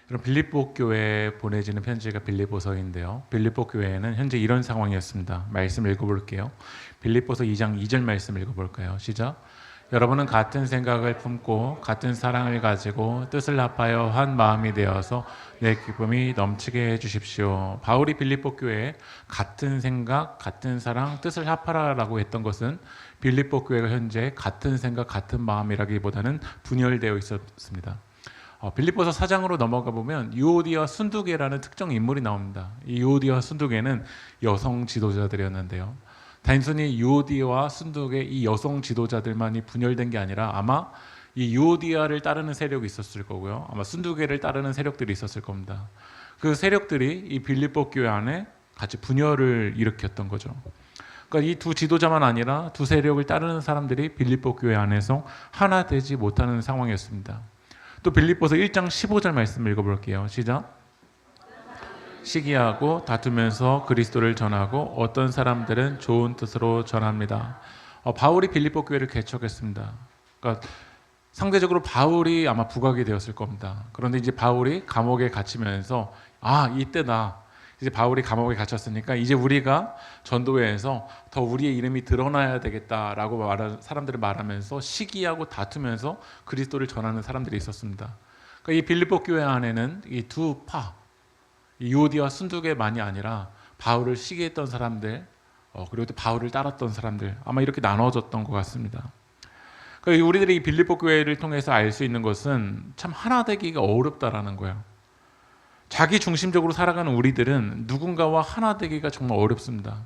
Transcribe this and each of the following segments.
그럼 빌립보 교회에 보내지는 편지가 빌립보서인데요. 빌립보 교회에는 현재 이런 상황이었습니다. 말씀 읽어볼게요. 빌립보서 2장 2절 말씀 읽어볼까요? 시작. 여러분은 같은 생각을 품고 같은 사랑을 가지고 뜻을 합하여 한 마음이 되어서 내 기쁨이 넘치게 해주십시오. 바울이 빌립보 교회에 같은 생각, 같은 사랑, 뜻을 합하라라고 했던 것은 빌립보 교회가 현재 같은 생각, 같은 마음이라기보다는 분열되어 있었습니다. 빌립보서 4장으로 넘어가 보면 유오디와 순두계라는 특정 인물이 나옵니다. 이 유오디와 순두계는 여성 지도자들이었는데요. 단순히 유오디아와 순두계 이 여성 지도자들만이 분열된 게 아니라 아마 이 유오디아를 따르는 세력이 있었을 거고요. 아마 순두계를 따르는 세력들이 있었을 겁니다. 그 세력들이 이 빌립보 교회 안에 같이 분열을 일으켰던 거죠. 그러니까 이 두 지도자만 아니라 두 세력을 따르는 사람들이 빌립보 교회 안에서 하나 되지 못하는 상황이었습니다. 또 빌립보서 1장 15절 말씀 읽어볼게요. 시작. 시기하고 다투면서 그리스도를 전하고 어떤 사람들은 좋은 뜻으로 전합니다. 바울이 빌립보 교회를 개척했습니다. 그러니까 상대적으로 바울이 아마 부각이 되었을 겁니다. 그런데 이제 바울이 감옥에 갇히면서 이때다. 이제 바울이 감옥에 갇혔으니까 이제 우리가 전도회에서 더 우리의 이름이 드러나야 되겠다라고 사람들을 말하면서 시기하고 다투면서 그리스도를 전하는 사람들이 있었습니다. 그러니까 이 빌립보 교회 안에는 이 두 파, 유오디와 순두계만이 아니라 바울을 시기했던 사람들, 그리고 또 바울을 따랐던 사람들, 아마 이렇게 나눠졌던 것 같습니다. 그러니까 우리들이 이 빌립보 교회를 통해서 알 수 있는 것은 참 하나 되기가 어렵다라는 거예요. 자기 중심적으로 살아가는 우리들은 누군가와 하나 되기가 정말 어렵습니다.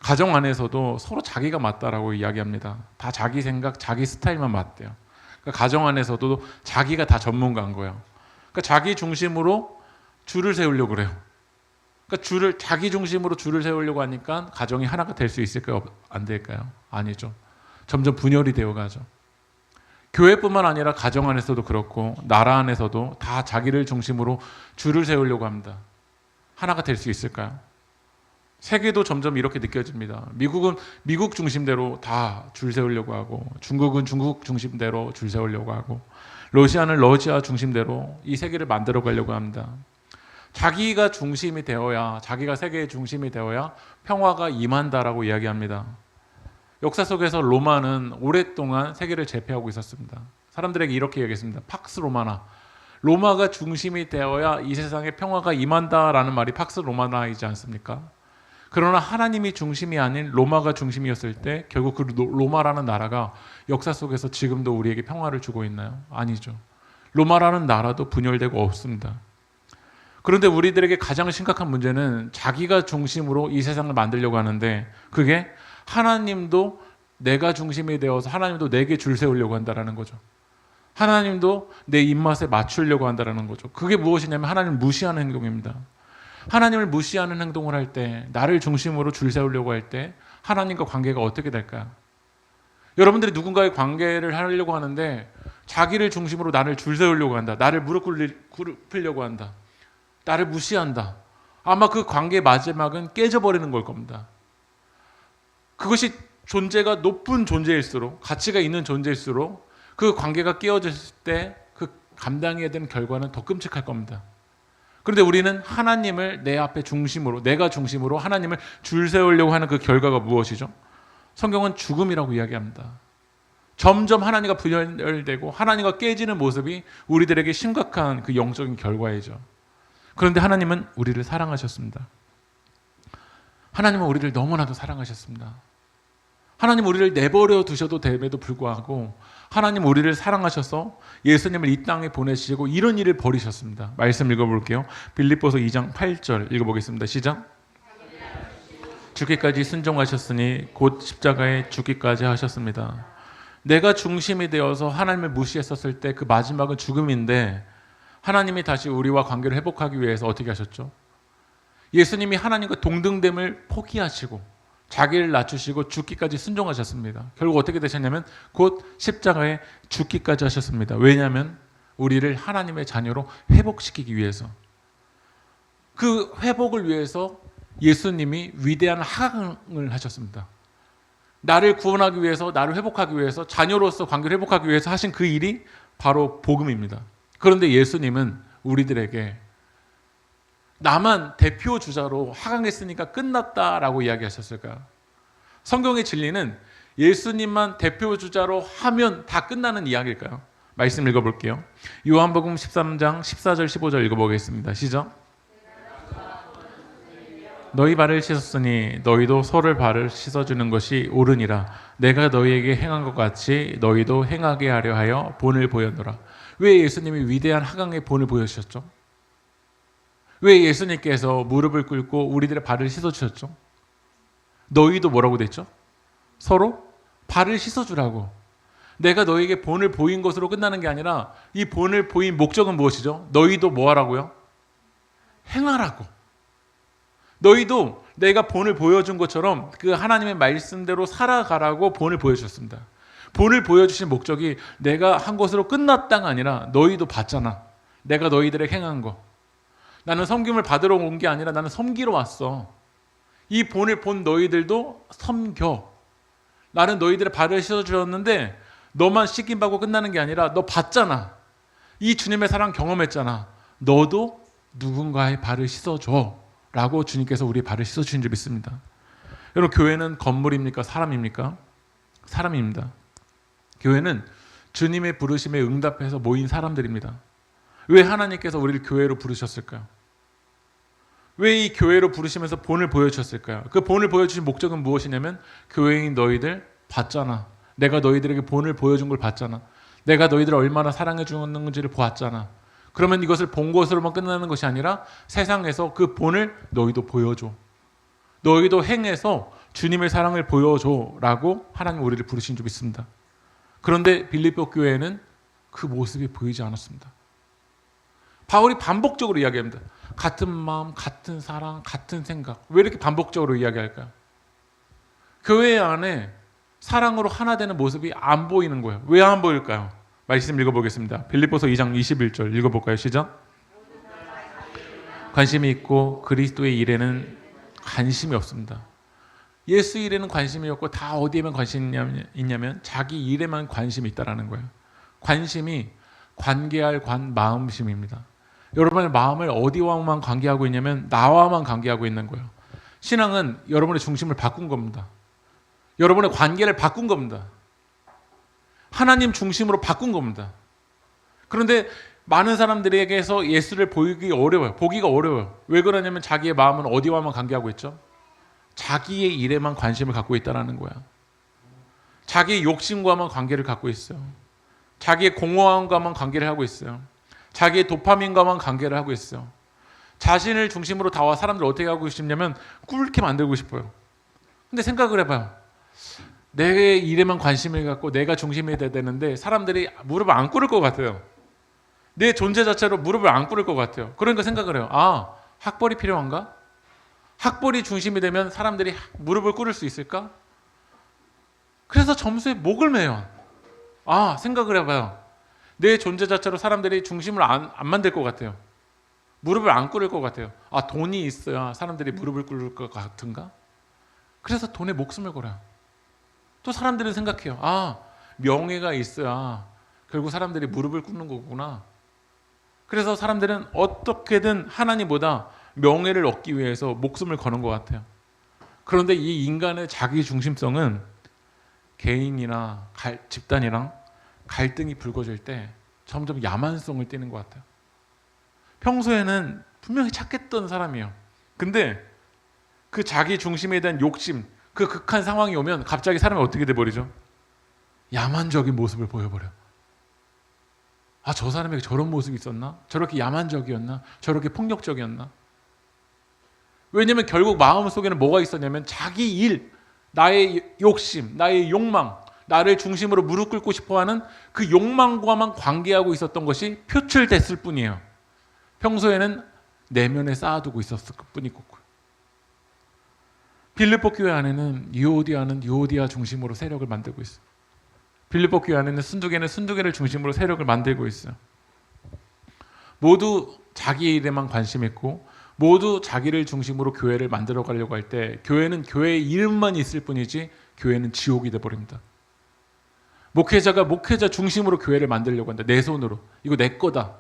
가정 안에서도 서로 자기가 맞다라고 이야기합니다. 다 자기 생각, 자기 스타일만 맞대요. 그러니까 가정 안에서도 자기가 다 전문가인 거예요. 그러니까 자기 중심으로 줄을 세우려고 그래요. 그러니까 자기 중심으로 줄을 세우려고 하니까 가정이 하나가 될 수 있을까요? 안 될까요? 아니죠. 점점 분열이 되어가죠. 교회뿐만 아니라 가정 안에서도 그렇고 나라 안에서도 다 자기를 중심으로 줄을 세우려고 합니다. 하나가 될 수 있을까요? 세계도 점점 이렇게 느껴집니다. 미국은 미국 중심대로 다 줄 세우려고 하고, 중국은 중국 중심대로 줄 세우려고 하고, 러시아는 러시아 중심대로 이 세계를 만들어 가려고 합니다. 자기가 중심이 되어야, 자기가 세계의 중심이 되어야 평화가 임한다라고 이야기합니다. 역사 속에서 로마는 오랫동안 세계를 제패하고 있었습니다. 사람들에게 이렇게 얘기했습니다. 팍스 로마나. 로마가 중심이 되어야 이 세상에 평화가 임한다라는 말이 팍스 로마나이지 않습니까? 그러나 하나님이 중심이 아닌 로마가 중심이었을 때 결국 그 로마라는 나라가 역사 속에서 지금도 우리에게 평화를 주고 있나요? 아니죠. 로마라는 나라도 분열되고 없습니다. 그런데 우리들에게 가장 심각한 문제는 자기가 중심으로 이 세상을 만들려고 하는데 그게 하나님도 내가 중심이 되어서 하나님도 내게 줄 세우려고 한다는 거죠. 하나님도 내 입맛에 맞추려고 한다는 거죠. 그게 무엇이냐면 하나님을 무시하는 행동입니다. 하나님을 무시하는 행동을 할 때, 나를 중심으로 줄 세우려고 할 때 하나님과 관계가 어떻게 될까요? 여러분들이 누군가의 관계를 하려고 하는데 자기를 중심으로 나를 줄 세우려고 한다. 나를 무릎 꿇으려고 한다. 나를 무시한다. 아마 그 관계의 마지막은 깨져버리는 걸 겁니다. 그것이 존재가 높은 존재일수록, 가치가 있는 존재일수록 그 관계가 깨어졌을 때 그 감당해야 되는 결과는 더 끔찍할 겁니다. 그런데 우리는 하나님을 내 앞에 중심으로, 내가 중심으로 하나님을 줄 세우려고 하는 그 결과가 무엇이죠? 성경은 죽음이라고 이야기합니다. 점점 하나님과 분열되고 하나님과 깨지는 모습이 우리들에게 심각한 그 영적인 결과이죠. 그런데 하나님은 우리를 사랑하셨습니다. 하나님은 우리를 너무나도 사랑하셨습니다. 하나님 우리를 내버려 두셔도 됨에도 불구하고 하나님 우리를 사랑하셔서 예수님을 이 땅에 보내시고 이런 일을 벌이셨습니다. 말씀 읽어볼게요. 빌립보서 2장 8절 읽어보겠습니다. 시작. 죽기까지 순종하셨으니 곧 십자가에 죽기까지 하셨습니다. 내가 중심이 되어서 하나님을 무시했었을 때 그 마지막은 죽음인데 하나님이 다시 우리와 관계를 회복하기 위해서 어떻게 하셨죠? 예수님이 하나님과 동등됨을 포기하시고 자기를 낮추시고 죽기까지 순종하셨습니다. 결국 어떻게 되셨냐면 곧 십자가에 죽기까지 하셨습니다. 왜냐하면 우리를 하나님의 자녀로 회복시키기 위해서. 그 회복을 위해서 예수님이 위대한 하강을 하셨습니다. 나를 구원하기 위해서, 나를 회복하기 위해서, 자녀로서 관계를 회복하기 위해서 하신 그 일이 바로 복음입니다. 그런데 예수님은 우리들에게 나만 대표 주자로 하강했으니까 끝났다라고 이야기하셨을까요? 성경의 진리는 예수님만 대표 주자로 하면 다 끝나는 이야기일까요? 말씀 읽어볼게요. 요한복음 13장 14절 15절 읽어보겠습니다. 시작. 너희 발을 씻었으니 너희도 서로의 발을 씻어주는 것이 옳으니라. 내가 너희에게 행한 것 같이 너희도 행하게 하려 하여 본을 보였노라. 왜 예수님이 위대한 하강의 본을 보여주셨죠? 왜 예수님께서 무릎을 꿇고 우리들의 발을 씻어주셨죠? 너희도 뭐라고 됐죠? 서로 발을 씻어주라고. 내가 너희에게 본을 보인 것으로 끝나는 게 아니라 이 본을 보인 목적은 무엇이죠? 너희도 뭐 하라고요? 행하라고. 너희도 내가 본을 보여준 것처럼 그 하나님의 말씀대로 살아가라고 본을 보여주셨습니다. 본을 보여주신 목적이 내가 한 것으로 끝났다가 아니라 너희도 봤잖아. 내가 너희들에게 행한 거. 나는 섬김을 받으러 온 게 아니라 나는 섬기러 왔어. 이 본을 본 너희들도 섬겨. 나는 너희들의 발을 씻어주었는데 너만 씻김받고 끝나는 게 아니라 너 봤잖아. 이 주님의 사랑 경험했잖아. 너도 누군가의 발을 씻어줘 라고 주님께서 우리의 발을 씻어주신 줄 믿습니다. 여러분, 교회는 건물입니까? 사람입니까? 사람입니다. 교회는 주님의 부르심에 응답해서 모인 사람들입니다. 왜 하나님께서 우리를 교회로 부르셨을까요? 왜 이 교회로 부르시면서 본을 보여주셨을까요? 그 본을 보여주신 목적은 무엇이냐면 교회인 너희들 봤잖아. 내가 너희들에게 본을 보여준 걸 봤잖아. 내가 너희들을 얼마나 사랑해 주는지를 보았잖아. 그러면 이것을 본 것으로만 끝나는 것이 아니라 세상에서 그 본을 너희도 보여줘. 너희도 행해서 주님의 사랑을 보여줘 라고 하나님 우리를 부르신 줄 믿습니다. 그런데 빌립보 교회에는 그 모습이 보이지 않았습니다. 바울이 반복적으로 이야기합니다. 같은 마음, 같은 사랑, 같은 생각. 왜 이렇게 반복적으로 이야기할까요? 교회 안에 사랑으로 하나 되는 모습이 안 보이는 거예요. 왜 안 보일까요? 말씀 읽어보겠습니다. 빌립보서 2장 21절 읽어볼까요? 시작. 관심이 있고 그리스도의 일에는 관심이 없습니다. 예수 일에는 관심이 없고 다 어디에만 관심이 있냐면 자기 일에만 관심이 있다라는 거예요. 관심이 관계할 마음심입니다. 여러분의 마음을 어디와만 관계하고 있냐면 나와만 관계하고 있는 거예요. 신앙은 여러분의 중심을 바꾼 겁니다. 여러분의 관계를 바꾼 겁니다. 하나님 중심으로 바꾼 겁니다. 그런데 많은 사람들에게서 예수를 보기가 어려워요. 왜 그러냐면 자기의 마음은 어디와만 관계하고 있죠? 자기의 일에만 관심을 갖고 있다는 거야. 자기의 욕심과만 관계를 갖고 있어요. 자기의 공허함과만 관계를 하고 있어요. 자기의 도파민과만 관계를 하고 있어요. 자신을 중심으로 다와 사람들 어떻게 하고 싶냐면 꿇게 만들고 싶어요. 근데 생각을 해봐요. 내 일에만 관심을 갖고 내가 중심이 돼야 되는데 사람들이 무릎을 안 꿇을 것 같아요. 내 존재 자체로 무릎을 안 꿇을 것 같아요. 그러니까 생각을 해요. 아, 학벌이 필요한가? 학벌이 중심이 되면 사람들이 무릎을 꿇을 수 있을까? 그래서 점수에 목을 매요. 아, 생각을 해봐요. 내 존재 자체로 사람들이 중심을 안 만들 것 같아요. 무릎을 안 꿇을 것 같아요. 아, 돈이 있어야 사람들이 무릎을 꿇을 것 같은가? 그래서 돈에 목숨을 걸어요. 또 사람들은 생각해요. 아, 명예가 있어야 결국 사람들이 무릎을 꿇는 거구나. 그래서 사람들은 어떻게든 하나님보다 명예를 얻기 위해서 목숨을 거는 것 같아요. 그런데 이 인간의 자기 중심성은 개인이나 집단이랑 갈등이 불거질 때 점점 야만성을 띠는 것 같아요. 평소에는 분명히 착했던 사람이에요. 근데 그 자기 중심에 대한 욕심, 그 극한 상황이 오면 갑자기 사람이 어떻게 돼버리죠? 야만적인 모습을 보여버려요. 아, 저 사람에게 저런 모습이 있었나? 저렇게 야만적이었나? 저렇게 폭력적이었나? 왜냐면 결국 마음속에는 뭐가 있었냐면 자기 일, 나의 욕심, 나의 욕망, 나를 중심으로 무릎 꿇고 싶어하는 그 욕망과만 관계하고 있었던 것이 표출됐을 뿐이에요. 평소에는 내면에 쌓아두고 있었을 뿐이고. 빌립보 교회 안에는 유오디아는 유오디아 중심으로 세력을 만들고 있어요. 빌립보 교회 안에는 순두개는 순두개를 중심으로 세력을 만들고 있어요. 모두 자기 일에만 관심 있고 모두 자기를 중심으로 교회를 만들어 가려고 할 때 교회는 교회의 이름만 있을 뿐이지 교회는 지옥이 돼버립니다. 목회자가 목회자 중심으로 교회를 만들려고 한다. 내 손으로. 이거 내 거다.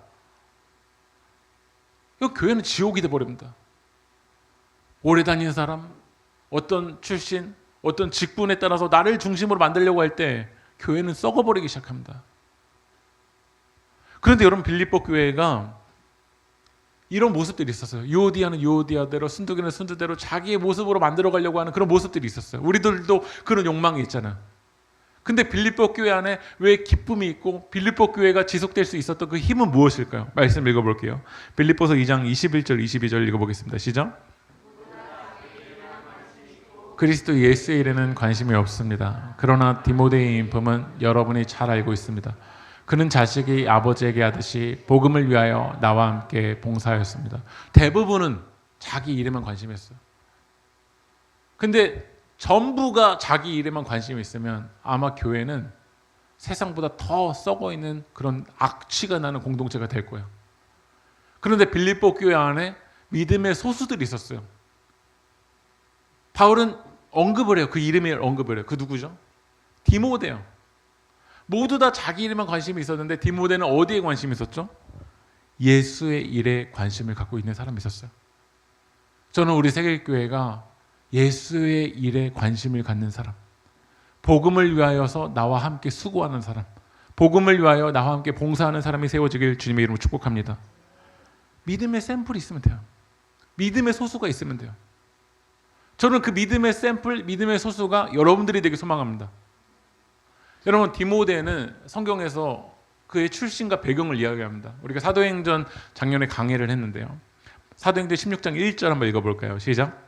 이거 교회는 지옥이 돼버립니다. 오래 다니는 사람, 어떤 출신, 어떤 직분에 따라서 나를 중심으로 만들려고 할 때 교회는 썩어버리기 시작합니다. 그런데 여러분, 빌립보 교회가 이런 모습들이 있었어요. 유오디아는 유오디아대로, 순두기는 순두대로 자기의 모습으로 만들어가려고 하는 그런 모습들이 있었어요. 우리들도 그런 욕망이 있잖아요. 근데 빌립보 교회 안에 왜 기쁨이 있고 빌립보 교회가 지속될 수 있었던 그 힘은 무엇일까요? 말씀 읽어볼게요. 빌립보서 2장 21절 22절 읽어보겠습니다. 시작. 그리스도 예수의 일에는 관심이 없습니다. 그러나 디모데의 인품은 여러분이 잘 알고 있습니다. 그는 자식이 아버지에게 하듯이 복음을 위하여 나와 함께 봉사하였습니다. 대부분은 자기 일에만 관심이 있어요. 근데 전부가 자기 일에만 관심이 있으면 아마 교회는 세상보다 더 썩어있는 그런 악취가 나는 공동체가 될 거예요. 그런데 빌립보 교회 안에 믿음의 소수들이 있었어요. 바울은 언급을 해요. 그 이름을 언급을 해요. 그 누구죠? 디모데요. 모두 다 자기 일에만 관심이 있었는데 디모데는 어디에 관심이 있었죠? 예수의 일에 관심을 갖고 있는 사람이 있었어요. 저는 우리 세계교회가 예수의 일에 관심을 갖는 사람, 복음을 위하여서 나와 함께 수고하는 사람, 복음을 위하여 나와 함께 봉사하는 사람이 세워지길 주님의 이름으로 축복합니다. 믿음의 샘플이 있으면 돼요. 믿음의 소수가 있으면 돼요. 저는 그 믿음의 샘플, 믿음의 소수가 여러분들이 되길 소망합니다. 여러분, 디모데는 성경에서 그의 출신과 배경을 이야기합니다. 우리가 사도행전 작년에 강해를 했는데요. 사도행전 16장 1절 한번 읽어볼까요? 시작.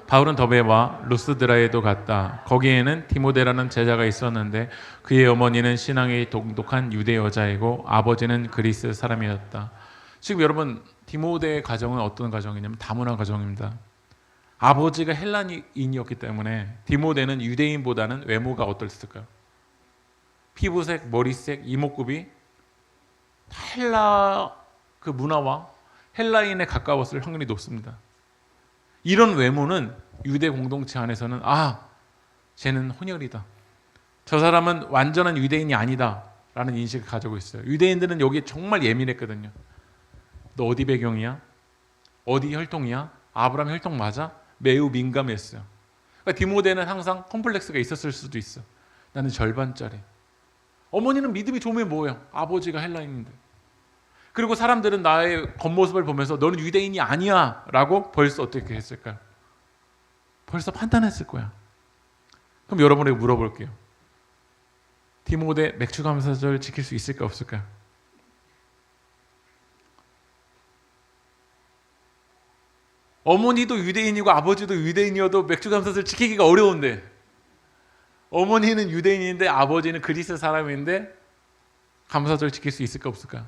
바울은 더베와 루스드라에도 갔다. 거기에는 디모데라는 제자가 있었는데 그의 어머니는 신앙이 동독한 유대 여자이고 아버지는 그리스 사람이었다. 지금 여러분, 디모데의 가정은 어떤 가정이냐면 다문화 가정입니다. 아버지가 헬라인이었기 때문에 디모데는 유대인보다는 외모가 어떻을까요? 피부색, 머리색, 이목구비 헬라 그 문화와 헬라인에 가까웠을 확률이 높습니다. 이런 외모는 유대 공동체 안에서는 쟤는 혼혈이다. 저 사람은 완전한 유대인이 아니다 라는 인식을 가지고 있어요. 유대인들은 여기에 정말 예민했거든요. 너 어디 배경이야? 어디 혈통이야? 아브라함 혈통 맞아? 매우 민감했어요. 그러니까 디모데는 항상 컴플렉스가 있었을 수도 있어. 나는 절반짜리. 어머니는 믿음이 좋으면 뭐예요? 아버지가 헬라인인데. 그리고 사람들은 나의 겉모습을 보면서 너는 유대인이 아니야 라고 벌써 어떻게 했을까요? 벌써 판단했을 거야. 그럼 여러분에게 물어볼게요. 디모데 맥주감사절 지킬 수 있을까 없을까요? 어머니도 유대인이고 아버지도 유대인이어도 맥주감사절 지키기가 어려운데, 어머니는 유대인인데 아버지는 그리스 사람인데 감사절 지킬 수 있을까 없을까?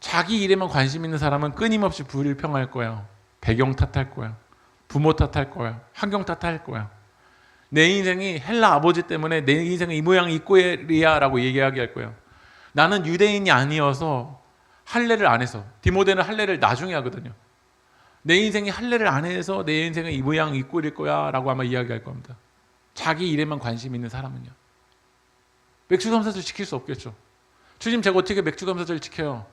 자기 일에만 관심 있는 사람은 끊임없이 불평할 거야. 배경 탓할 거야. 부모 탓할 거야. 환경 탓할 거야. 내 인생이 헬라 아버지 때문에 내 인생은 이 모양 이 꼴이야 라고 얘기하게 할 거야. 나는 유대인이 아니어서 할례를 안 해서. 디모데는 할례를 나중에 하거든요. 내 인생이 할례를 안 해서 내 인생은 이 모양 이 꼴일 거야 라고 아마 이야기할 겁니다. 자기 일에만 관심 있는 사람은요. 맥주감사절 지킬 수 없겠죠. 주님, 제가 어떻게 맥주감사절 지켜요?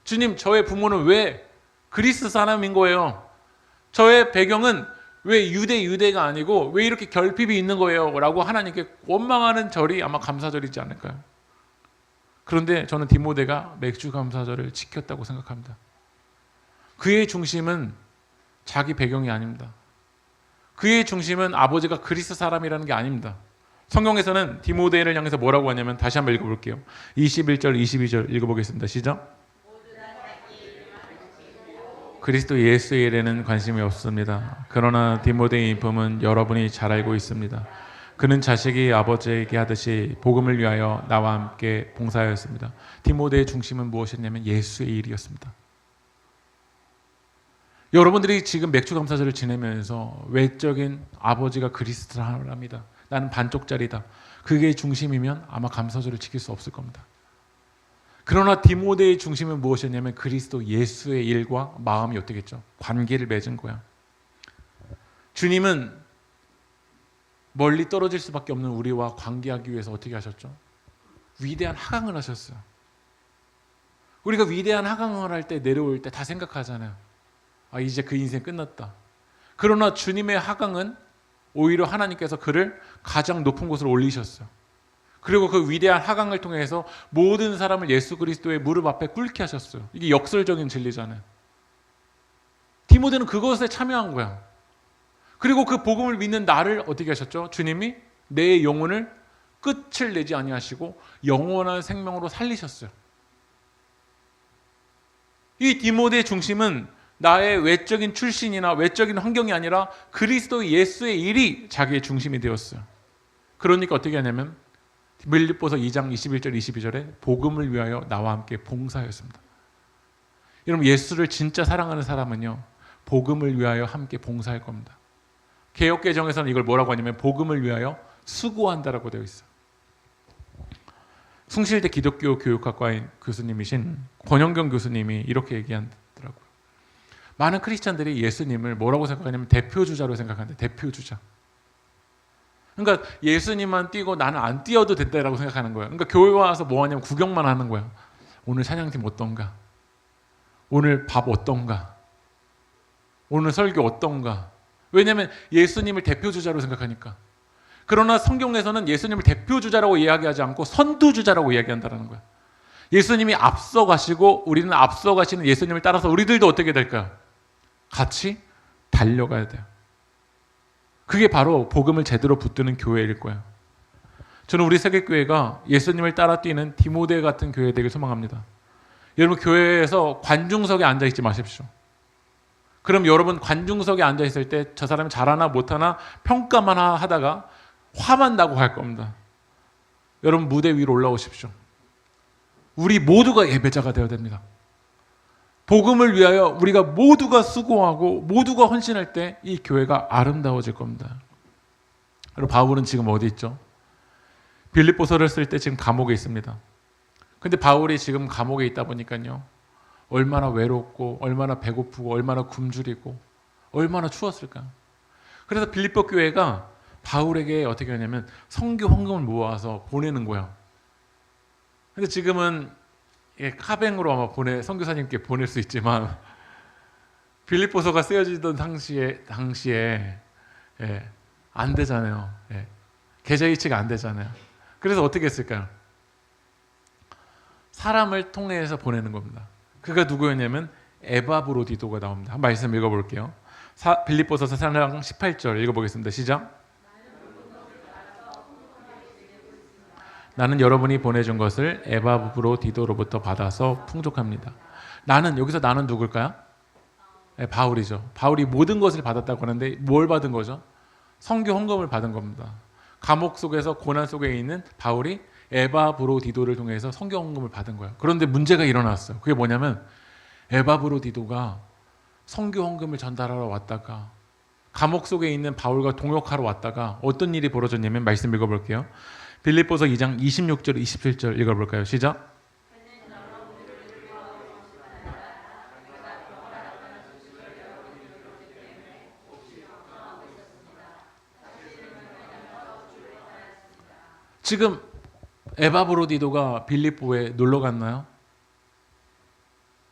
주님, 저의 부모는 왜 그리스 사람인 거예요? 저의 배경은 왜 유대가 아니고 왜 이렇게 결핍이 있는 거예요? 라고 하나님께 원망하는 절이 아마 감사절이지 않을까요? 그런데 저는 디모데가 맥주감사절을 지켰다고 생각합니다. 그의 중심은 자기 배경이 아닙니다. 그의 중심은 아버지가 그리스 사람이라는 게 아닙니다. 성경에서는 디모데를 향해서 뭐라고 하냐면, 다시 한번 읽어볼게요. 21절 22절 읽어보겠습니다. 시작. 그리스도 예수의 일에는 관심이 없습니다. 그러나 디모데의 인품은 여러분이 잘 알고 있습니다. 그는 자식이 아버지에게 하듯이 복음을 위하여 나와 함께 봉사하였습니다. 디모데의 중심은 무엇이었냐면 예수의 일이었습니다. 여러분들이 지금 맥주감사절을 지내면서 외적인 아버지가 그리스도 사람이다, 나는 반쪽짜리다, 그게 중심이면 아마 감사절을 지킬 수 없을 겁니다. 그러나 디모데의 중심은 무엇이었냐면 그리스도 예수의 일과 마음이 어떻겠죠? 관계를 맺은 거야. 주님은 멀리 떨어질 수밖에 없는 우리와 관계하기 위해서 어떻게 하셨죠? 위대한 하강을 하셨어요. 우리가 위대한 하강을 할 때 내려올 때 다 생각하잖아요. 아, 이제 그 인생 끝났다. 그러나 주님의 하강은 오히려 하나님께서 그를 가장 높은 곳으로 올리셨어요. 그리고 그 위대한 하강을 통해서 모든 사람을 예수 그리스도의 무릎 앞에 꿇게 하셨어요. 이게 역설적인 진리잖아요. 디모데는 그것에 참여한 거야. 그리고 그 복음을 믿는 나를 어떻게 하셨죠? 주님이 내 영혼을 끝을 내지 아니하시고 영원한 생명으로 살리셨어요. 이 디모데의 중심은 나의 외적인 출신이나 외적인 환경이 아니라 그리스도 예수의 일이 자기의 중심이 되었어요. 그러니까 어떻게 하냐면 빌립보서 2장 21절 22절에 복음을 위하여 나와 함께 봉사하였습니다. 여러분, 예수를 진짜 사랑하는 사람은요, 복음을 위하여 함께 봉사할 겁니다. 개역개정에서는 이걸 뭐라고 하냐면 복음을 위하여 수고한다라고 되어 있어요. 숭실대 기독교 교육학과의 교수님이신 권영경 교수님이 이렇게 얘기하더라고요. 많은 크리스찬들이 예수님을 뭐라고 생각하냐면 대표주자로 생각하는데, 대표주자. 그러니까 예수님만 뛰고 나는 안 뛰어도 된다라고 생각하는 거예요. 그러니까 교회 와서 뭐 하냐면 구경만 하는 거예요. 오늘 찬양팀 어떤가? 오늘 밥 어떤가? 오늘 설교 어떤가? 왜냐하면 예수님을 대표주자로 생각하니까. 그러나 성경에서는 예수님을 대표주자라고 이야기하지 않고 선두주자라고 이야기한다는 거예요. 예수님이 앞서가시고 우리는 앞서가시는 예수님을 따라서 우리들도 어떻게 될까요? 같이 달려가야 돼요. 그게 바로 복음을 제대로 붙드는 교회일 거예요. 저는 우리 세계교회가 예수님을 따라 뛰는 디모데 같은 교회 되길 소망합니다. 여러분, 교회에서 관중석에 앉아있지 마십시오. 그럼 여러분 관중석에 앉아있을 때 저 사람이 잘하나 못하나 평가만 하다가 화만 나고 갈 겁니다. 여러분, 무대 위로 올라오십시오. 우리 모두가 예배자가 되어야 됩니다. 복음을 위하여 우리가 모두가 수고하고 모두가 헌신할 때 이 교회가 아름다워질 겁니다. 그리고 바울은 지금 어디 있죠? 빌립보서를 쓸 때 지금 감옥에 있습니다. 근데 바울이 지금 감옥에 있다 보니까요, 얼마나 외롭고 얼마나 배고프고 얼마나 굶주리고 얼마나 추웠을까요? 그래서 빌립보 교회가 바울에게 어떻게 하냐면 선교 헌금을 모아서 보내는 거예요. 근데 지금은 카뱅으로 아마 선교사님께 보낼 수 있지만 빌립보서가 쓰여지던 당시에 안 되잖아요. 계좌이체가 안 되잖아요. 그래서 어떻게 했을까요? 사람을 통해서 보내는 겁니다. 그가 누구였냐면 에바브로디도가 나옵니다. 한 말씀 읽어볼게요. 빌립보서서 4장 18절 읽어보겠습니다. 시작. 나는 여러분이 보내준 것을 에바브로디도로부터 받아서 풍족합니다. 여기서 나는 누굴까요? 바울이죠. 바울이 모든 것을 받았다고 하는데 뭘 받은 거죠? 선교 헌금을 받은 겁니다. 감옥 속에서 고난 속에 있는 바울이 에바브로디도를 통해서 선교 헌금을 받은 거예요. 그런데 문제가 일어났어요. 그게 뭐냐면 에바브로디도가 선교 헌금을 전달하러 왔다가 감옥 속에 있는 바울과 동역하러 왔다가 어떤 일이 벌어졌냐면 말씀 읽어볼게요. 빌립보서 2장 26절 27절 읽어볼까요? 시작. 지금 에바브로디도가 빌립보에 놀러 갔나요?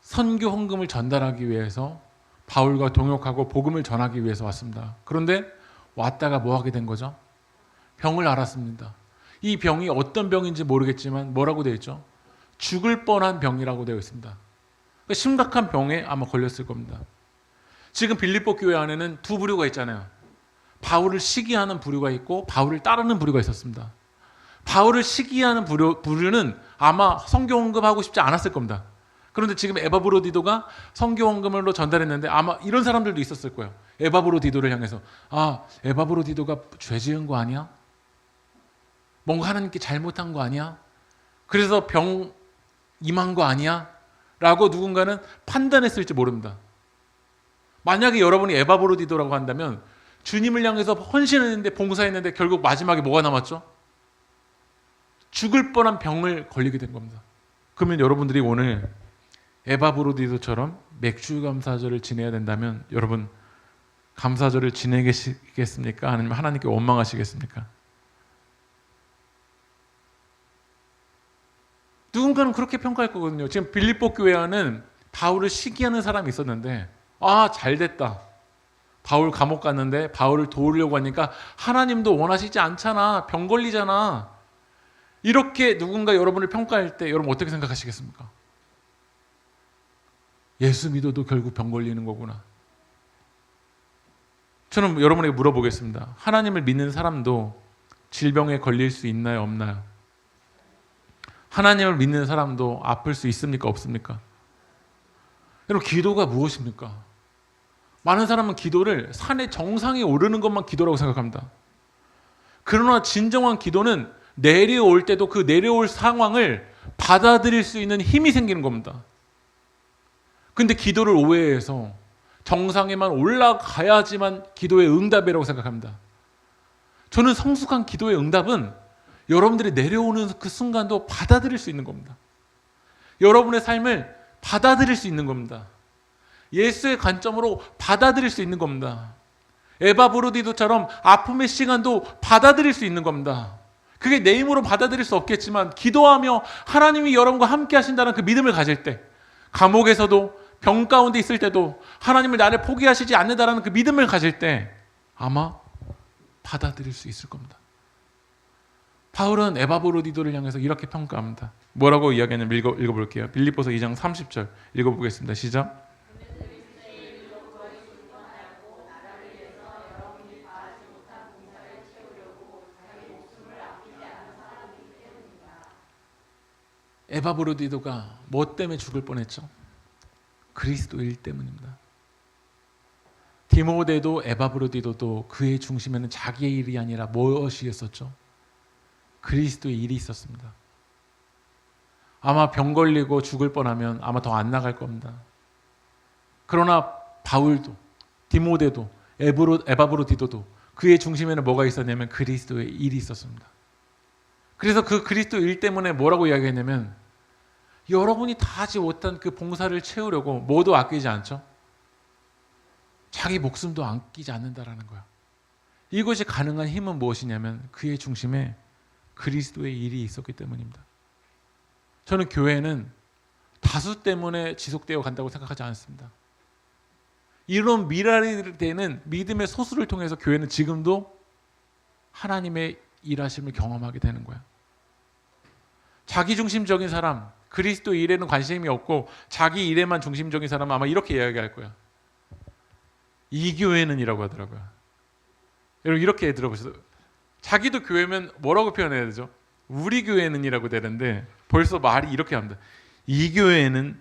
선교 헌금을 전달하기 위해서 바울과 동역하고 복음을 전하기 위해서 왔습니다. 그런데 왔다가 뭐 하게 된 거죠? 병을 앓았습니다. 이 병이 어떤 병인지 모르겠지만 뭐라고 되어 있죠? 죽을 뻔한 병이라고 되어 있습니다. 그러니까 심각한 병에 아마 걸렸을 겁니다. 지금 빌립보 교회 안에는 두 부류가 있잖아요. 바울을 시기하는 부류가 있고 바울을 따르는 부류가 있었습니다. 바울을 시기하는 부류는 아마 선교 헌금하고 싶지 않았을 겁니다. 그런데 지금 에바브로디도가 선교 헌금으로 전달했는데 아마 이런 사람들도 있었을 거예요. 에바브로디도를 향해서 에바브로디도가 죄 지은 거 아니야? 뭔가 하나님께 잘못한 거 아니야? 그래서 병 임한 거 아니야? 라고 누군가는 판단했을지 모릅니다. 만약에 여러분이 에바브로디도라고 한다면 주님을 향해서 헌신했는데 봉사했는데 결국 마지막에 뭐가 남았죠? 죽을 뻔한 병을 걸리게 된 겁니다. 그러면 여러분들이 오늘 에바브로디도처럼 맥주 감사절을 지내야 된다면 여러분 감사절을 지내겠습니까? 아니면 하나님께 원망하시겠습니까? 누군가는 그렇게 평가할 거거든요. 지금 빌립보 교회 안은 바울을 시기하는 사람이 있었는데 잘 됐다. 바울 감옥 갔는데 바울을 도우려고 하니까 하나님도 원하시지 않잖아. 병 걸리잖아. 이렇게 누군가 여러분을 평가할 때 여러분 어떻게 생각하시겠습니까? 예수 믿어도 결국 병 걸리는 거구나. 저는 여러분에게 물어보겠습니다. 하나님을 믿는 사람도 질병에 걸릴 수 있나요? 없나요? 하나님을 믿는 사람도 아플 수 있습니까? 없습니까? 여러분 기도가 무엇입니까? 많은 사람은 기도를 산의 정상에 오르는 것만 기도라고 생각합니다. 그러나 진정한 기도는 내려올 때도 그 내려올 상황을 받아들일 수 있는 힘이 생기는 겁니다. 근데 기도를 오해해서 정상에만 올라가야지만 기도의 응답이라고 생각합니다. 저는 성숙한 기도의 응답은 여러분들이 내려오는 그 순간도 받아들일 수 있는 겁니다. 여러분의 삶을 받아들일 수 있는 겁니다. 예수의 관점으로 받아들일 수 있는 겁니다. 에바 브로디도처럼 아픔의 시간도 받아들일 수 있는 겁니다. 그게 내 힘으로 받아들일 수 없겠지만 기도하며 하나님이 여러분과 함께 하신다는 그 믿음을 가질 때, 감옥에서도 병 가운데 있을 때도 하나님을 나를 포기하시지 않는다라는 그 믿음을 가질 때 아마 받아들일 수 있을 겁니다. 바울은 에바 브로디도를 향해서 이렇게 평가합니다. 뭐라고 이야기하냐면 읽어볼게요. 빌립보서 2장 30절 읽어보겠습니다. 시작. 에바 브로디도가 뭐 때문에 죽을 뻔했죠? 그리스도 일 때문입니다. 디모데도 에바 브로디도도 그의 중심에는 자기의 일이 아니라 무엇이었었죠? 그리스도의 일이 있었습니다. 아마 병 걸리고 죽을 뻔하면 아마 더 안 나갈 겁니다. 그러나 바울도 디모데도 에바 브로디도도 그의 중심에는 뭐가 있었냐면 그리스도의 일이 있었습니다. 그래서 그 그리스도 일 때문에 뭐라고 이야기했냐면 여러분이 다 하지 못한 그 봉사를 채우려고 뭐도 아끼지 않죠? 자기 목숨도 아끼지 않는다라는 거야. 이것이 가능한 힘은 무엇이냐면 그의 중심에 그리스도의 일이 있었기 때문입니다. 저는 교회는 다수 때문에 지속되어 간다고 생각하지 않습니다. 이런 미랄이 되는 믿음의 소수를 통해서 교회는 지금도 하나님의 일하심을 경험하게 되는 거야. 자기중심적인 사람, 그리스도 일에는 관심이 없고 자기 일에만 중심적인 사람은 아마 이렇게 이야기할 거야. 이 교회는 이라고 하더라고요. 여러분 이렇게 들어보셔서 자기도 교회면 뭐라고 표현해야 되죠? 우리 교회는 이라고 되는데 벌써 말이 이렇게 합니다. 이 교회에는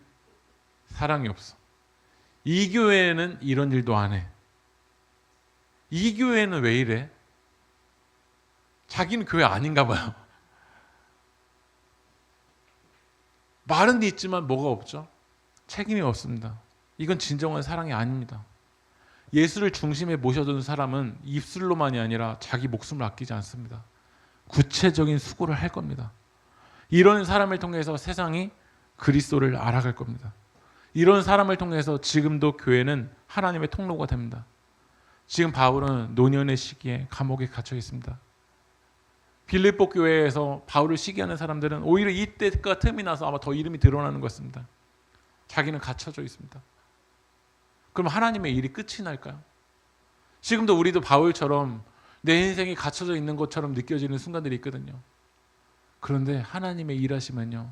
사랑이 없어. 이 교회에는 이런 일도 안 해. 이 교회는 왜 이래? 자기는 교회 아닌가 봐요. 말은 있지만 뭐가 없죠? 책임이 없습니다. 이건 진정한 사랑이 아닙니다. 예수를 중심에 모셔둔 사람은 입술로만이 아니라 자기 목숨을 아끼지 않습니다. 구체적인 수고를 할 겁니다. 이런 사람을 통해서 세상이 그리스도를 알아갈 겁니다. 이런 사람을 통해서 지금도 교회는 하나님의 통로가 됩니다. 지금 바울은 노년의 시기에 감옥에 갇혀 있습니다. 빌립보 교회에서 바울을 시기하는 사람들은 오히려 이때가 틈이 나서 아마 더 이름이 드러나는 것 같습니다. 자기는 갇혀져 있습니다. 그럼 하나님의 일이 끝이 날까요? 지금도 우리도 바울처럼 내 인생이 갇혀져 있는 것처럼 느껴지는 순간들이 있거든요. 그런데 하나님의 일하시면요,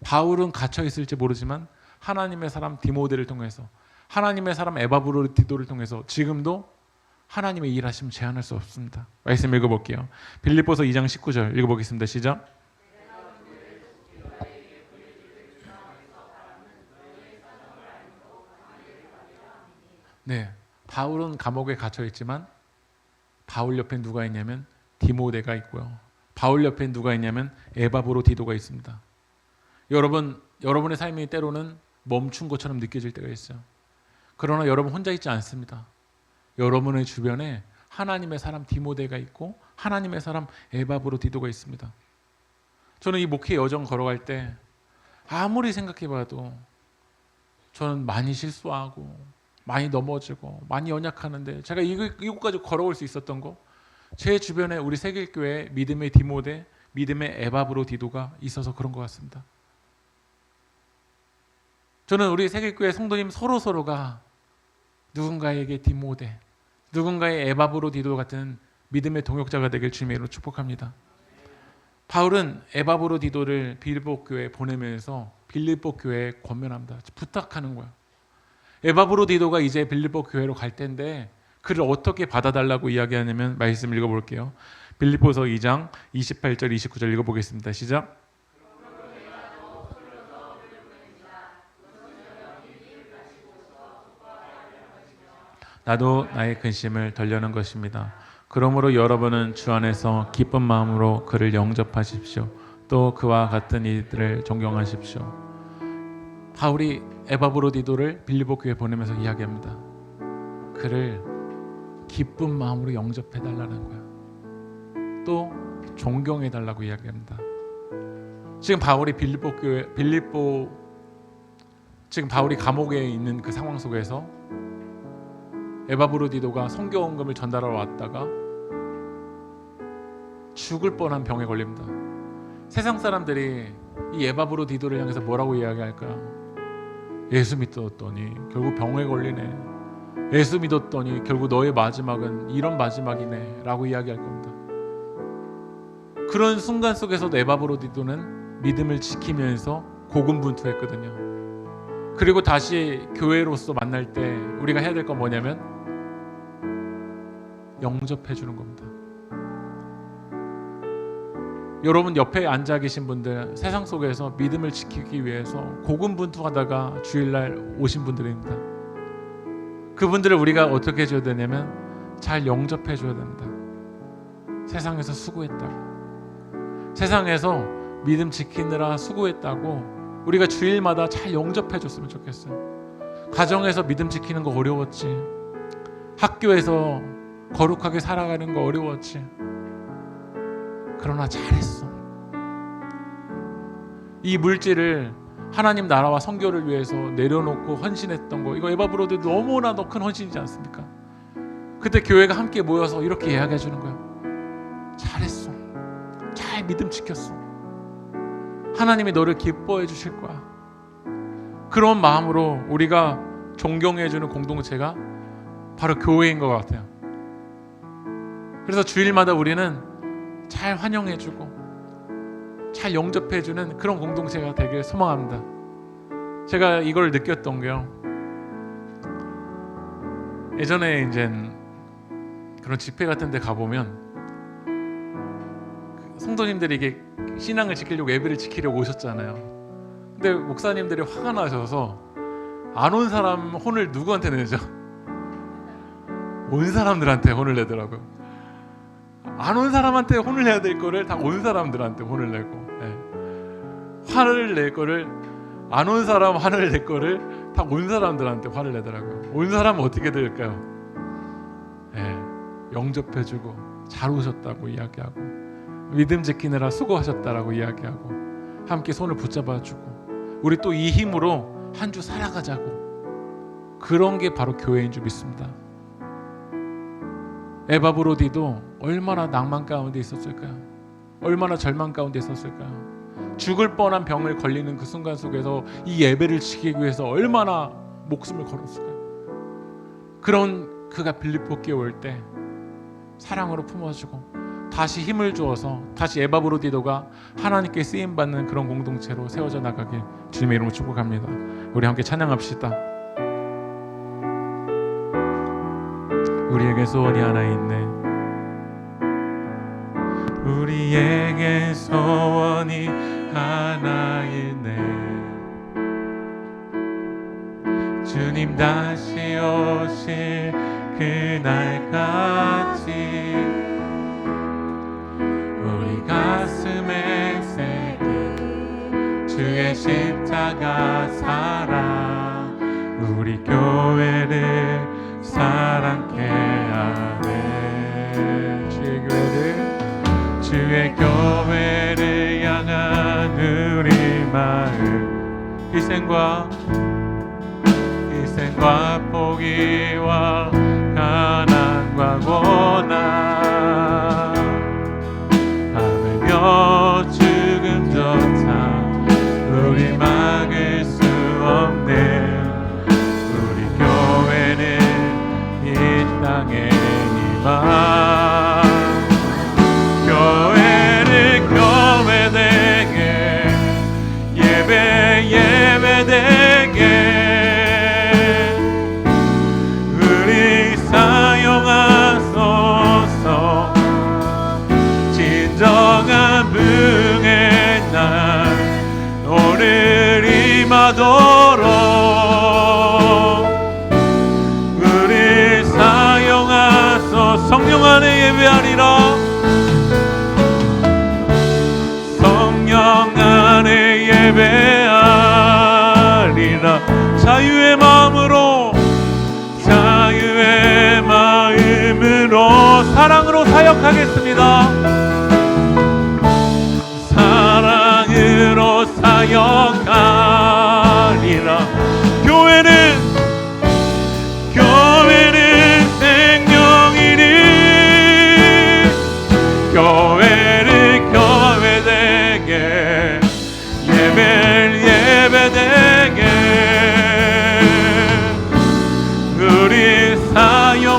바울은 갇혀 있을지 모르지만 하나님의 사람 디모데를 통해서, 하나님의 사람 에바 브로디도를 통해서 지금도 하나님의 일하심을 제한할 수 없습니다. 말씀 읽어볼게요. 빌립보서 2장 19절 읽어보겠습니다. 시작. 네, 바울은 감옥에 갇혀 있지만 바울 옆에 누가 있냐면 디모데가 있고요. 바울 옆에 누가 있냐면 에바 브로디도가 있습니다. 여러분의 삶이 때로는 멈춘 것처럼 느껴질 때가 있어요. 그러나 여러분 혼자 있지 않습니다. 여러분의 주변에 하나님의 사람 디모데가 있고 하나님의 사람 에바 브로디도가 있습니다. 저는 이 목회 여정 걸어갈 때 아무리 생각해봐도 저는 많이 실수하고 많이 넘어지고 많이 연약하는데 제가 이곳까지 걸어올 수 있었던 거, 제 주변에 우리 세길교회 믿음의 디모데, 믿음의 에바 브로디도가 있어서 그런 것 같습니다. 저는 우리 세계교회 성도님 서로가 누군가에게 디모데, 누군가의 에바브로디도 같은 믿음의 동역자가 되길 주님의 이름으로 축복합니다. 바울은 에바브로디도를 빌립보 교회에 보내면서 빌립보 교회에 권면합니다. 부탁하는 거야. 에바브로디도가 이제 빌립보 교회로 갈 텐데 그를 어떻게 받아달라고 이야기하냐면 말씀 읽어볼게요. 빌립보서 2장 28절 29절 읽어보겠습니다. 시작. 나도 나의 근심을 덜려는 것입니다. 그러므로 여러분은 주 안에서 기쁜 마음으로 그를 영접하십시오. 또 그와 같은 이들을 존경하십시오. 바울이 에바브로디도를 빌립보 교회에 보내면서 이야기합니다. 그를 기쁜 마음으로 영접해달라는 거야. 또 존경해달라고 이야기합니다. 지금 바울이 지금 바울이 감옥에 있는 그 상황 속에서 에바브로디도가 선교원금을 전달하러 왔다가 죽을 뻔한 병에 걸립니다. 세상 사람들이 이 에바브로디도를 향해서 뭐라고 이야기할까요? 예수 믿었더니 결국 병에 걸리네. 예수 믿었더니 결국 너의 마지막은 이런 마지막이네 라고 이야기할 겁니다. 그런 순간 속에서도 에바브로디도는 믿음을 지키면서 고군분투했거든요. 그리고 다시 교회로서 만날 때 우리가 해야 될 건 뭐냐면 영접해 주는 겁니다. 여러분 옆에 앉아 계신 분들 세상 속에서 믿음을 지키기 위해서 고군분투하다가 주일날 오신 분들입니다. 그분들을 우리가 어떻게 해줘야 되냐면 잘 영접해 줘야 됩니다. 세상에서 수고했다고, 세상에서 믿음 지키느라 수고했다고 우리가 주일마다 잘 영접해 줬으면 좋겠어요. 가정에서 믿음 지키는 거 어려웠지, 학교에서 거룩하게 살아가는 거 어려웠지, 그러나 잘했어. 이 물질을 하나님 나라와 선교를 위해서 내려놓고 헌신했던 거, 이거 에바브로디도 너무나 더 큰 헌신이지 않습니까? 그때 교회가 함께 모여서 이렇게 이야기해 주는 거야. 잘했어. 잘 믿음 지켰어. 하나님이 너를 기뻐해 주실 거야. 그런 마음으로 우리가 존경해 주는 공동체가 바로 교회인 것 같아요. 그래서 주일마다 우리는 잘 환영해 주고 잘 영접해 주는 그런 공동체가 되길 소망합니다. 제가 이걸 느꼈던 게요, 예전에 이제 그런 집회 같은 데 가보면 성도님들이 이게 신앙을 지키려고, 예배를 지키려고 오셨잖아요. 근데 목사님들이 화가 나셔서 안 온 사람 혼을 누구한테 내죠? 온 사람들한테 혼을 내더라고요. 안 온 사람한테 혼을 내야 될 거를 다 온 사람들한테 혼을 내고, 화를 낼 거를, 안 온 사람 화를 낼 거를 다 온 사람들한테 화를 내더라고요. 온 사람은 어떻게 될까요? 영접해주고 잘 오셨다고 이야기하고 믿음 지키느라 수고하셨다라고 이야기하고 함께 손을 붙잡아주고 우리 또 이 힘으로 한 주 살아가자고, 그런 게 바로 교회인 줄 믿습니다. 에바브로디도 얼마나 낭만 가운데 있었을까요? 얼마나 절망 가운데 있었을까요? 죽을 뻔한 병을 걸리는 그 순간 속에서 이 예배를 지키기 위해서 얼마나 목숨을 걸었을까요? 그런 그가 빌립보께 올 때 사랑으로 품어주고 다시 힘을 주어서 다시 에바브로디도가 하나님께 쓰임받는 그런 공동체로 세워져 나가길 주님의 이름으로 축복합니다. 우리 함께 찬양합시다. 우리에게 소원이 하나 있네. 우리에게 소원이 하나 있네. 주님 다시 오실 그날까지 우리 가슴에 새긴 주의 십자가 사랑, 우리 교회를 사랑케 하네. 주의 교회를 향한 우리 마음, 희생과 포기와 가난과 고난, 하물며 죽음조차 우리 막을 수 없네. 자유의 마음으로 사랑으로 사역하겠습니다. 사랑으로 사역하리라. 교회는 생명이니 교회를 교회되게 예배를 예배되게 우리 사용하소서.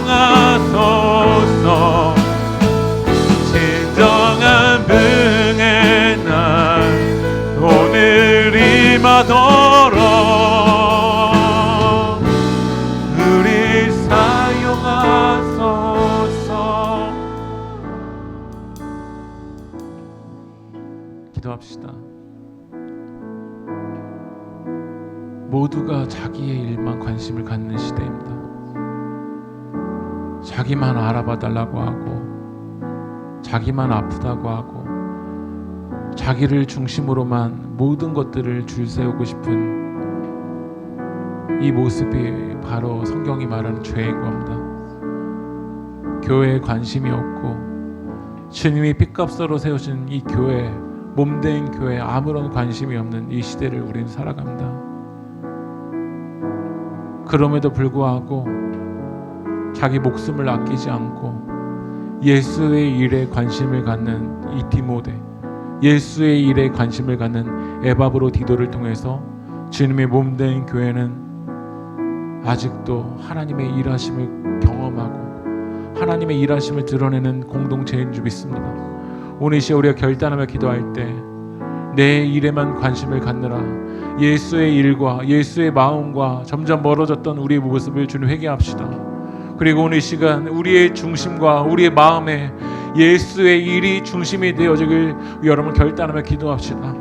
진정한 부흥의 날 오늘 임하도록 우리 사용하소서. 기도합시다. 모두가 자기의 일만 관심을 갖는 시대입니다. 자기만 알아봐 달라고 하고 자기만 아프다고 하고 자기를 중심으로만 모든 것들을 줄 세우고 싶은 이 모습이 바로 성경이 말하는 죄인 겁니다. 교회에 관심이 없고 주님이 핏값으로 세우신 이 교회, 몸된 교회에 아무런 관심이 없는 이 시대를 우리는 살아갑니다. 그럼에도 불구하고 자기 목숨을 아끼지 않고 예수의 일에 관심을 갖는 이 디모데, 예수의 일에 관심을 갖는 에바브로디도를 통해서 주님의 몸된 교회는 아직도 하나님의 일하심을 경험하고 하나님의 일하심을 드러내는 공동체인 줄 믿습니다. 오늘 이 시간 우리가 결단하며 기도할 때 내 일에만 관심을 갖느라 예수의 일과 예수의 마음과 점점 멀어졌던 우리의 모습을 주님 회개합시다. 그리고 오늘 이 시간 우리의 중심과 우리의 마음에 예수의 일이 중심이 되어지길 여러분 결단하며 기도합시다.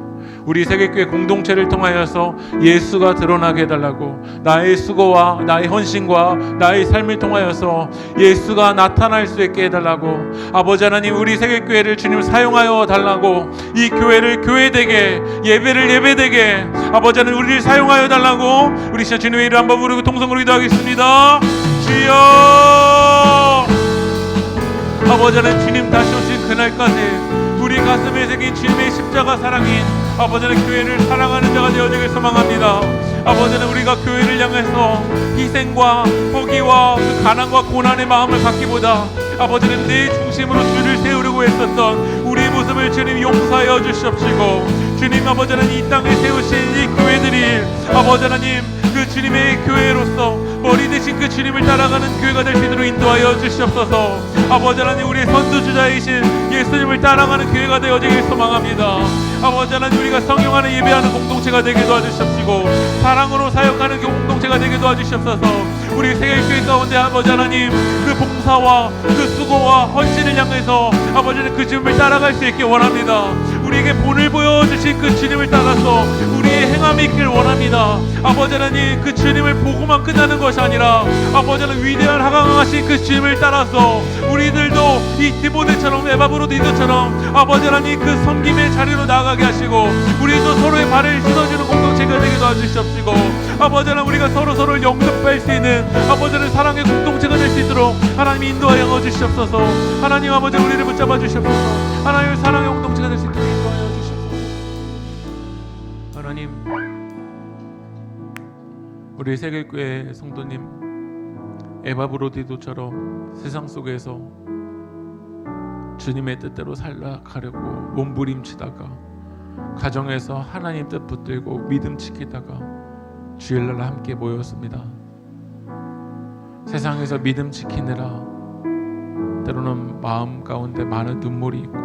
우리 세계교회 공동체를 통하여서 예수가 드러나게 해달라고, 나의 수고와 나의 헌신과 나의 삶을 통하여서 예수가 나타날 수 있게 해달라고, 아버지 하나님 우리 세계교회를 주님 사용하여 달라고, 이 교회를 교회되게, 예배를 예배되게 아버지 하나님 우리를 사용하여 달라고 우리 진짜 주님의 이름 한번 부르고 통성으로 기도하겠습니다. 주여, 아버지 하나님 주님 다시 오신 그날까지 우리 가슴에 새긴 주님의 십자가 사랑인 아버지 하나님 교회를 사랑하는 자가 되어지길 소망합니다. 아버지 하나님 우리가 교회를 향해서 희생과 포기와 그 가난과 고난의 마음을 갖기보다 아버지 하나님 내 중심으로 주를 세우려고 했었던 우리의 모습을 주님 용서하여 주시옵시고, 주님 아버지 하나님 이 땅에 세우신 이 교회들이 아버지 하나님 그 주님의 교회로서 머리 대신 그 주님을 따라가는 교회가 될 수 있도록 인도하여 주시옵소서. 아버지 하나님 우리의 선두주자이신 예수님을 따라가는 교회가 되어지길 소망합니다. 아버지 하나님 우리가 성령 안에 예배하는 공동체가 되게 도와주시옵시고 사랑으로 사역하는 공동체가 되게 도와주시옵소서. 우리 세계교회 가운데 아버지 하나님 그 봉사와 그 수고와 헌신을 향해서 아버지 하나님 그 주님을 따라갈 수 있게 원합니다. 우리에게 본을 보여주신 그 주님을 따라서 우리의 행함이 있길 원합니다. 아버지 하나님 그 주님을 보고만 끝나는 것이 아니라 아버지 하나님 위대한 하강하신 그 주님을 따라서 우리들도 이 디모데처럼 에바브로디도처럼 아버지 하나님 그 섬김의 자리로 나아가게 하시고 우리도 서로의 발을 씻어주는 공동체가 되게 도와주시옵시고 아버지 하나님 우리가 서로를 영접할 수 있는 아버지 하나님 사랑의 공동체가 될 수 있도록 하나님 인도하여 주시옵소서. 하나님 아버지 우리를 붙잡아 주시옵소서. 하나님의 사랑의 공동체가 될 수 있도록 인도하여 주시옵소서. 하나님 우리 세계교회 성도님 에바브로디도처럼 세상 속에서 주님의 뜻대로 살아가려고 몸부림치다가 가정에서 하나님 뜻 붙들고 믿음 지키다가 주일날 함께 모였습니다. 세상에서 믿음 지키느라 때로는 마음 가운데 많은 눈물이 있고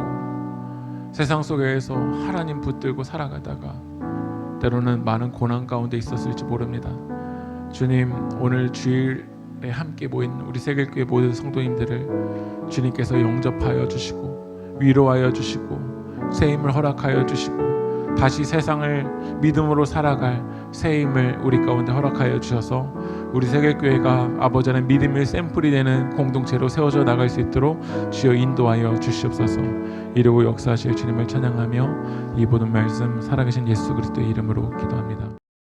세상 속에서 하나님 붙들고 살아가다가 때로는 많은 고난 가운데 있었을지 모릅니다. 주님 오늘 주일에 함께 모인 우리 세계교회 모든 성도님들을 주님께서 영접하여 주시고 위로하여 주시고 새 힘을 허락하여 주시고 다시 세상을 믿음으로 살아갈 새 힘을 우리 가운데 허락하여 주셔서 우리 세계교회가 아버지 하나님 믿음의 샘플이 되는 공동체로 세워져 나갈 수 있도록 주여 인도하여 주시옵소서. 이루고 역사하실 주님을 찬양하며 이 모든 말씀 살아계신 예수 그리스도의 이름으로 기도합니다.